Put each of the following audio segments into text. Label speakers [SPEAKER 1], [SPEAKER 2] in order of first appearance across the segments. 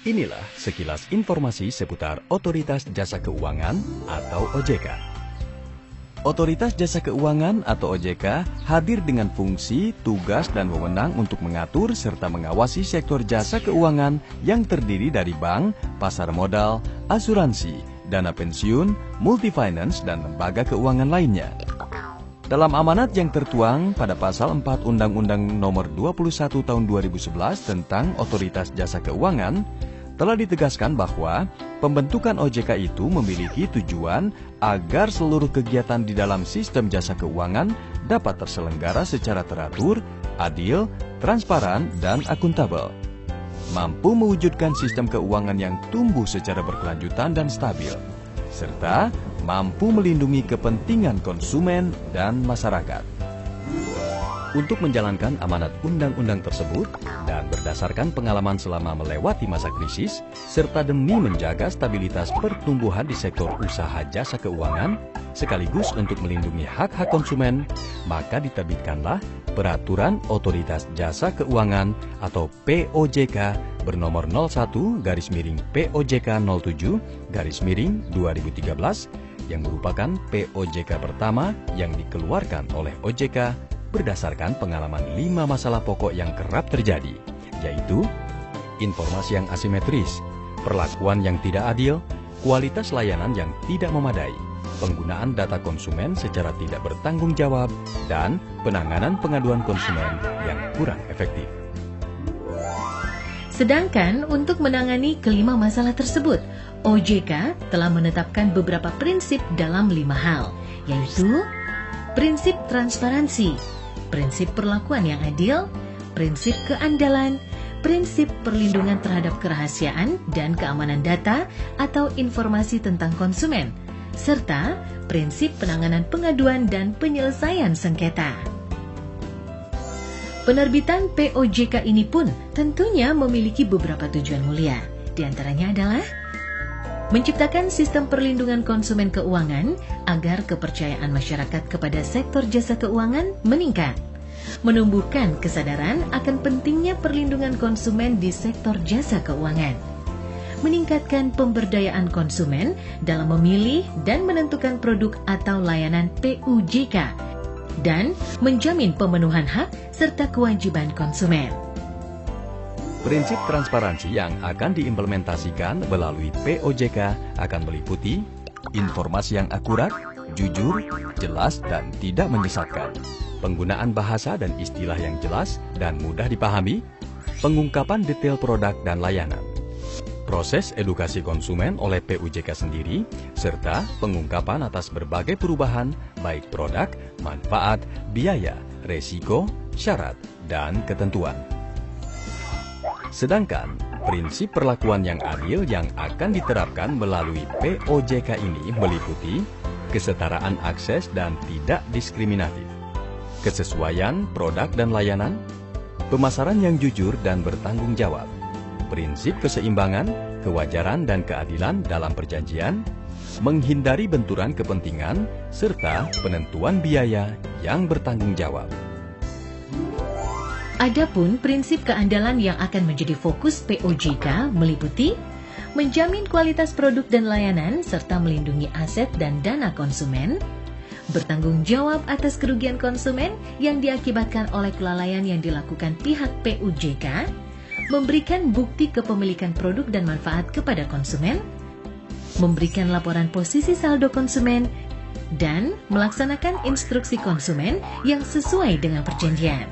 [SPEAKER 1] Inilah sekilas informasi seputar Otoritas Jasa Keuangan atau OJK. Otoritas Jasa Keuangan atau OJK hadir dengan fungsi, tugas, dan wewenang untuk mengatur serta mengawasi sektor jasa keuangan yang terdiri dari bank, pasar modal, asuransi, dana pensiun, multifinance, dan lembaga keuangan lainnya. Dalam amanat yang tertuang pada pasal 4 Undang-Undang Nomor 21 Tahun 2011 tentang Otoritas Jasa Keuangan, telah ditegaskan bahwa pembentukan OJK itu memiliki tujuan agar seluruh kegiatan di dalam sistem jasa keuangan dapat terselenggara secara teratur, adil, transparan, dan akuntabel. Mampu mewujudkan sistem keuangan yang tumbuh secara berkelanjutan dan stabil, serta mampu melindungi kepentingan konsumen dan masyarakat. Untuk menjalankan amanat undang-undang tersebut dan berdasarkan pengalaman selama melewati masa krisis, serta demi menjaga stabilitas pertumbuhan di sektor usaha jasa keuangan, sekaligus untuk melindungi hak-hak konsumen, maka diterbitkanlah Peraturan Otoritas Jasa Keuangan atau POJK bernomor 01-POJK07-2013 yang merupakan POJK pertama yang dikeluarkan oleh OJK berdasarkan pengalaman 5 masalah pokok yang kerap terjadi, yaitu informasi yang asimetris, perlakuan yang tidak adil, kualitas layanan yang tidak memadai, penggunaan data konsumen secara tidak bertanggung jawab, dan penanganan pengaduan konsumen yang kurang efektif.
[SPEAKER 2] Sedangkan untuk menangani kelima masalah tersebut, OJK telah menetapkan beberapa prinsip dalam 5 hal, yaitu prinsip transparansi, prinsip perlakuan yang adil, prinsip keandalan, prinsip perlindungan terhadap kerahasiaan dan keamanan data atau informasi tentang konsumen, serta prinsip penanganan pengaduan dan penyelesaian sengketa. Penerbitan POJK ini pun tentunya memiliki beberapa tujuan mulia. Di antaranya adalah menciptakan sistem perlindungan konsumen keuangan agar kepercayaan masyarakat kepada sektor jasa keuangan meningkat, menumbuhkan kesadaran akan pentingnya perlindungan konsumen di sektor jasa keuangan, meningkatkan pemberdayaan konsumen dalam memilih dan menentukan produk atau layanan POJK, dan menjamin pemenuhan hak serta kewajiban konsumen.
[SPEAKER 1] Prinsip transparansi yang akan diimplementasikan melalui POJK akan meliputi informasi yang akurat, jujur, jelas, dan tidak menyesatkan, penggunaan bahasa dan istilah yang jelas dan mudah dipahami, pengungkapan detail produk dan layanan, proses edukasi konsumen oleh POJK sendiri, serta pengungkapan atas berbagai perubahan baik produk, manfaat, biaya, resiko, syarat, dan ketentuan. Sedangkan prinsip perlakuan yang adil yang akan diterapkan melalui POJK ini meliputi kesetaraan akses dan tidak diskriminatif, kesesuaian produk dan layanan, pemasaran yang jujur dan bertanggung jawab, prinsip keseimbangan, kewajaran dan keadilan dalam perjanjian, menghindari benturan kepentingan, serta penentuan biaya yang bertanggung jawab.
[SPEAKER 2] Adapun prinsip keandalan yang akan menjadi fokus POJK meliputi menjamin kualitas produk dan layanan serta melindungi aset dan dana konsumen, bertanggung jawab atas kerugian konsumen yang diakibatkan oleh kelalaian yang dilakukan pihak POJK, memberikan bukti kepemilikan produk dan manfaat kepada konsumen, memberikan laporan posisi saldo konsumen, dan melaksanakan instruksi konsumen yang sesuai dengan perjanjian.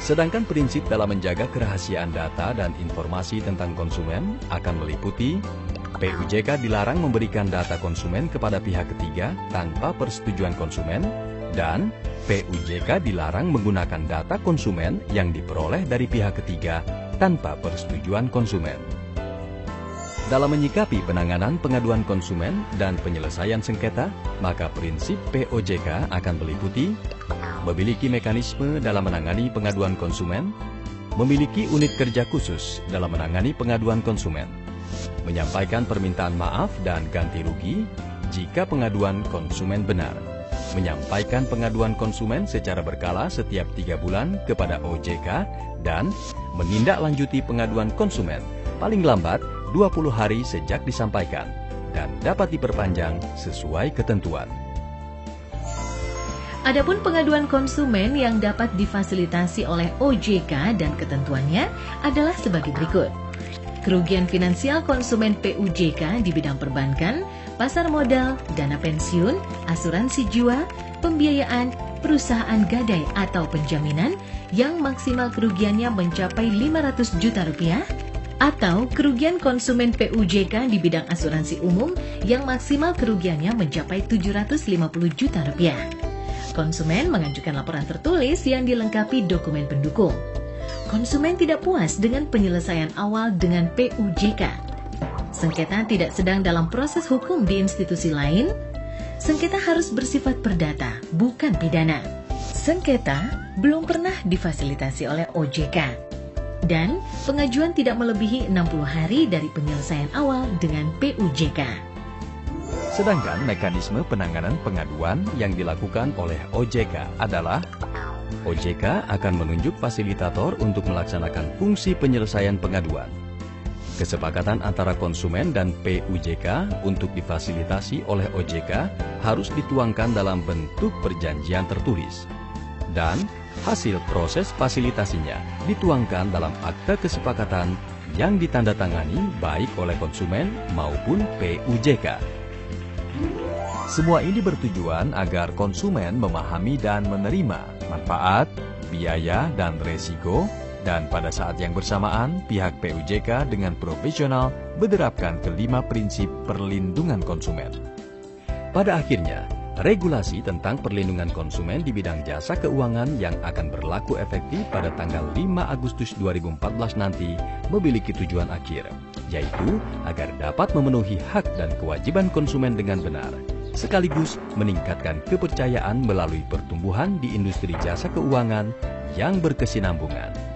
[SPEAKER 1] Sedangkan prinsip dalam menjaga kerahasiaan data dan informasi tentang konsumen akan meliputi POJK dilarang memberikan data konsumen kepada pihak ketiga tanpa persetujuan konsumen, dan POJK dilarang menggunakan data konsumen yang diperoleh dari pihak ketiga tanpa persetujuan konsumen. Dalam menyikapi penanganan pengaduan konsumen dan penyelesaian sengketa, maka prinsip POJK akan meliputi memiliki mekanisme dalam menangani pengaduan konsumen, memiliki unit kerja khusus dalam menangani pengaduan konsumen, menyampaikan permintaan maaf dan ganti rugi jika pengaduan konsumen benar, menyampaikan pengaduan konsumen secara berkala setiap 3 bulan kepada OJK, dan menindaklanjuti pengaduan konsumen paling lambat 20 hari sejak disampaikan dan dapat diperpanjang sesuai ketentuan.
[SPEAKER 2] Adapun pengaduan konsumen yang dapat difasilitasi oleh OJK dan ketentuannya adalah sebagai berikut. Kerugian finansial konsumen PUJK di bidang perbankan, pasar modal, dana pensiun, asuransi jiwa, pembiayaan, perusahaan gadai atau penjaminan yang maksimal kerugiannya mencapai 500 juta rupiah, atau kerugian konsumen PUJK di bidang asuransi umum yang maksimal kerugiannya mencapai 750 juta rupiah. Konsumen mengajukan laporan tertulis yang dilengkapi dokumen pendukung. Konsumen tidak puas dengan penyelesaian awal dengan PUJK. Sengketa tidak sedang dalam proses hukum di institusi lain. Sengketa harus bersifat perdata, bukan pidana. Sengketa belum pernah difasilitasi oleh OJK. Dan pengajuan tidak melebihi 60 hari dari penyelesaian awal dengan PUJK.
[SPEAKER 1] Sedangkan mekanisme penanganan pengaduan yang dilakukan oleh OJK adalah OJK akan menunjuk fasilitator untuk melaksanakan fungsi penyelesaian pengaduan. Kesepakatan antara konsumen dan PUJK untuk difasilitasi oleh OJK harus dituangkan dalam bentuk perjanjian tertulis. Dan hasil proses fasilitasinya dituangkan dalam akte kesepakatan yang ditandatangani baik oleh konsumen maupun PUJK. Semua ini bertujuan agar konsumen memahami dan menerima manfaat, biaya, dan resiko, dan pada saat yang bersamaan pihak PUJK dengan profesional menerapkan kelima prinsip perlindungan konsumen. Pada akhirnya, regulasi tentang perlindungan konsumen di bidang jasa keuangan yang akan berlaku efektif pada tanggal 5 Agustus 2014 nanti memiliki tujuan akhir, yaitu agar dapat memenuhi hak dan kewajiban konsumen dengan benar, sekaligus meningkatkan kepercayaan melalui pertumbuhan di industri jasa keuangan yang berkesinambungan.